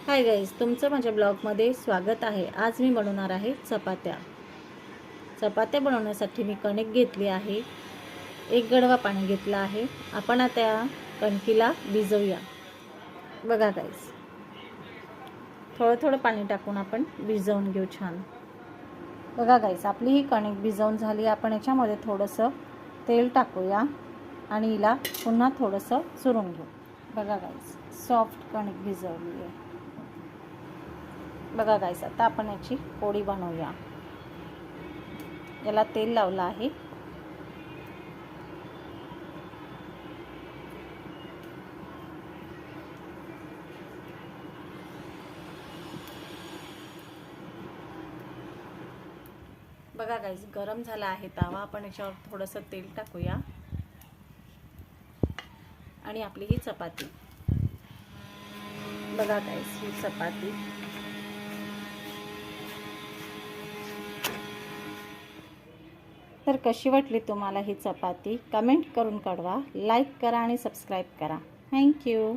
Hi guys, तुमचं माझ्या ब्लॉगमध्ये स्वागत आहे। आज मी बनवणार आहे चपात्या। चपात्या बनवण्यासाठी मी कणिक घेतली आहे, 1 गडवा पाणी घेतलं आहे। आपण आता या कणकीला भिजवूया। बघा गाईज, थोडं थोडं पाणी टाकून आपण भिजवून घेऊ छान। बघा गाईज, आपली ही कणिक भिजवून झाली। आपण याच्यामध्ये थोडंसं तेल टाकूया आणि हिला पुन्हा थोडंसं चुरून घेऊ। बघा गाईज, सॉफ्ट कणिक भिजवली आहे। बघा गाईस, आता आपण याची पोळी बनवूया। याला तेल लावलं आहे। बघा गाईस, गरम झाला आहे तवा। आपण याच्यावर थोडंसं तेल टाकूया आणि आपली ही चपाती, बघा गाईस, ही चपाती तर कशी वाटली तुम्हाला ही चपाती? कमेंट करून कळवा, लाईक करा आणि सबस्क्राईब करा। थँक्यू।